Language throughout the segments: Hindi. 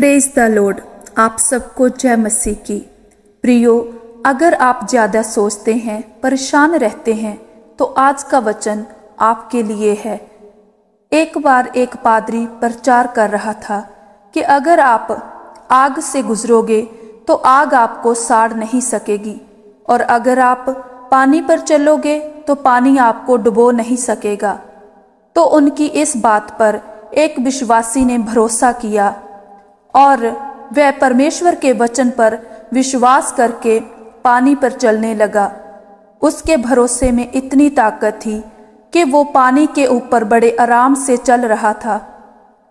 Praise the Lord. आप सबको जय मसीह की। प्रियो, अगर आप ज़्यादा सोचते हैं, परेशान रहते हैं, तो आज का वचन आपके लिए है। एक बार एक पादरी प्रचार कर रहा था कि अगर आप आग से गुजरोगे तो आग आपको साड़ नहीं सकेगी, और अगर आप पानी पर चलोगे तो पानी आपको डुबो नहीं सकेगा। तो उनकी इस बात पर एक विश्वासी ने भरोसा किया और वह परमेश्वर के वचन पर विश्वास करके पानी पर चलने लगा। उसके भरोसे में इतनी ताकत थी कि वो पानी के ऊपर बड़े आराम से चल रहा था।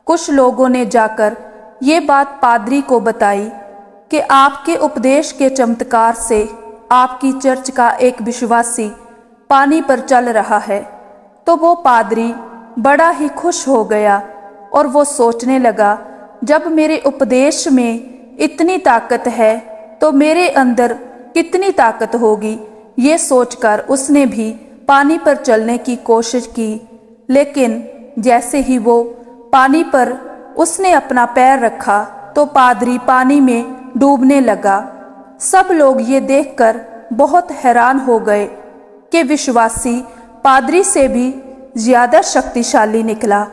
कुछ लोगों ने जाकर ये बात पादरी को बताई कि आपके उपदेश के चमत्कार से आपकी चर्च का एक विश्वासी पानी पर चल रहा है। तो वो पादरी बड़ा ही खुश हो गया और वो सोचने लगा, जब मेरे उपदेश में इतनी ताकत है तो मेरे अंदर कितनी ताकत होगी। ये सोचकर उसने भी पानी पर चलने की कोशिश की, लेकिन जैसे ही वो पानी पर उसने अपना पैर रखा तो पादरी पानी में डूबने लगा। सब लोग ये देखकर बहुत हैरान हो गए कि विश्वासी पादरी से भी ज्यादा शक्तिशाली निकला।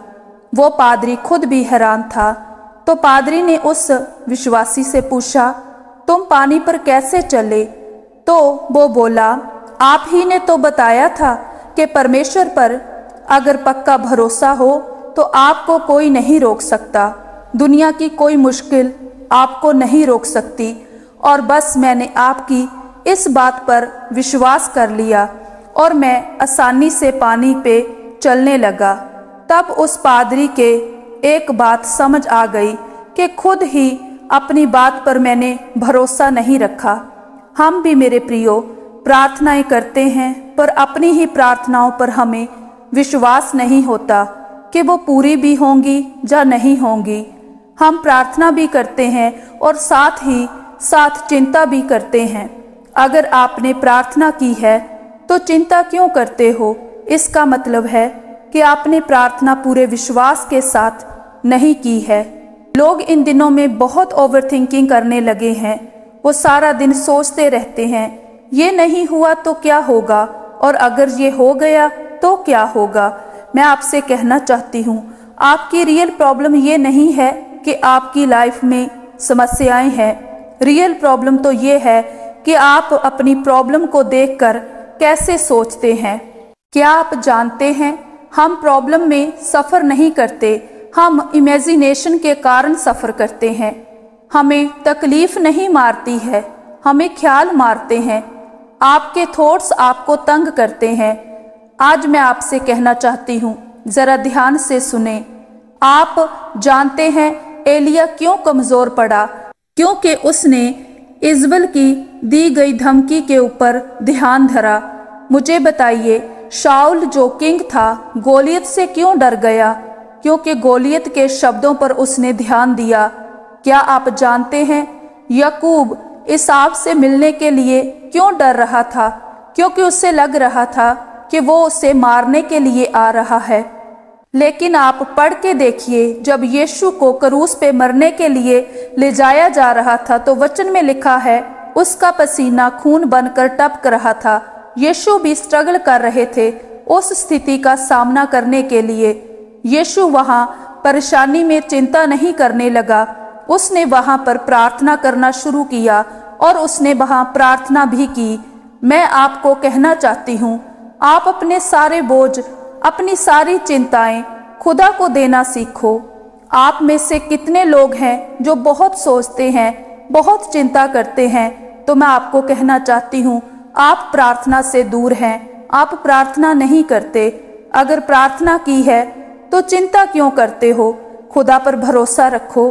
वो पादरी खुद भी हैरान था। तो पादरी ने उस विश्वासी से पूछा, तुम पानी पर कैसे चले? तो वो बोला, आप ही ने तो बताया था कि परमेश्वर पर अगर पक्का भरोसा हो तो आपको कोई नहीं रोक सकता, दुनिया की कोई मुश्किल आपको नहीं रोक सकती। और बस मैंने आपकी इस बात पर विश्वास कर लिया और मैं आसानी से पानी पे चलने लगा। तब उस पादरी के एक बात समझ आ गई कि खुद ही अपनी बात पर मैंने भरोसा नहीं रखा। हम भी मेरे प्रियो प्रार्थनाएं करते हैं, पर अपनी ही प्रार्थनाओं पर हमें विश्वास नहीं होता कि वो पूरी भी होंगी या नहीं होंगी। हम प्रार्थना भी करते हैं और साथ ही साथ चिंता भी करते हैं। अगर आपने प्रार्थना की है तो चिंता क्यों करते हो? इसका मतलब है कि आपने प्रार्थना पूरे विश्वास के साथ नहीं की है। लोग इन दिनों में बहुत ओवरथिंकिंग करने लगे हैं। वो सारा दिन सोचते रहते हैं, ये नहीं हुआ तो क्या होगा, और अगर ये हो गया तो क्या होगा। मैं आपसे कहना चाहती हूँ, आपकी रियल प्रॉब्लम ये नहीं है कि आपकी लाइफ में समस्याएं हैं। रियल प्रॉब्लम तो ये है कि आप अपनी प्रॉब्लम को देखकर कैसे सोचते हैं। क्या आप जानते हैं, हम प्रॉब्लम में सफ़र नहीं करते, हम इमेजिनेशन के कारण सफ़र करते हैं। हमें तकलीफ नहीं मारती है, हमें ख्याल मारते हैं। आपके थॉट्स आपको तंग करते हैं। आज मैं आपसे कहना चाहती हूँ, ज़रा ध्यान से सुने। आप जानते हैं एलिया क्यों कमज़ोर पड़ा? क्योंकि उसने इज़बल की दी गई धमकी के ऊपर ध्यान धरा। मुझे बताइए, शाऊल जो किंग था, गोलियत से क्यों डर गया? क्योंकि गोलियत के शब्दों पर उसने ध्यान दिया। क्या आप जानते हैं याकूब ईसाव से मिलने के लिए क्यों डर रहा था? क्योंकि उसे लग रहा था कि वो उसे मारने के लिए आ रहा है। लेकिन आप पढ़ के देखिए, जब यीशु को क्रूस पे मरने के लिए ले जाया जा रहा था तो वचन में लिखा है, उसका पसीना खून बनकर टपक रहा था। यीशु भी स्ट्रगल कर रहे थे उस स्थिति का सामना करने के लिए। यीशु वहां परेशानी में चिंता नहीं करने लगा, उसने वहां पर प्रार्थना करना शुरू किया और उसने वहां प्रार्थना भी की। मैं आपको कहना चाहती हूँ, आप अपने सारे बोझ, अपनी सारी चिंताएं खुदा को देना सीखो। आप में से कितने लोग हैं जो बहुत सोचते हैं, बहुत चिंता करते हैं? तो मैं आपको कहना चाहती हूँ, आप प्रार्थना से दूर हैं, आप प्रार्थना नहीं करते। अगर प्रार्थना की है तो चिंता क्यों करते हो? खुदा पर भरोसा रखो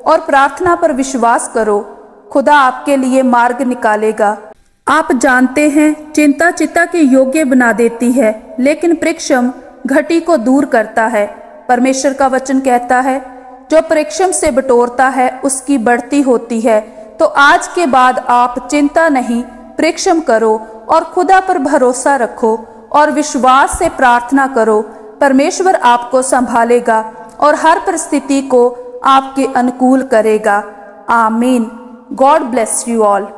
और प्रार्थना पर विश्वास करो। खुदा आपके लिए मार्ग निकालेगा। आप जानते हैं, चिंता चित्ता के योग्य बना देती है, लेकिन परिश्रम घटी को दूर करता है। परमेश्वर का वचन कहता है, जो परिश्रम से बटोरता है उसकी बढ़ती होती है। तो आज के बाद आप चिंता नहीं, परिश्रम करो और खुदा पर भरोसा रखो और विश्वास से प्रार्थना करो। परमेश्वर आपको संभालेगा और हर परिस्थिति को आपके अनुकूल करेगा। आमीन। God bless you all.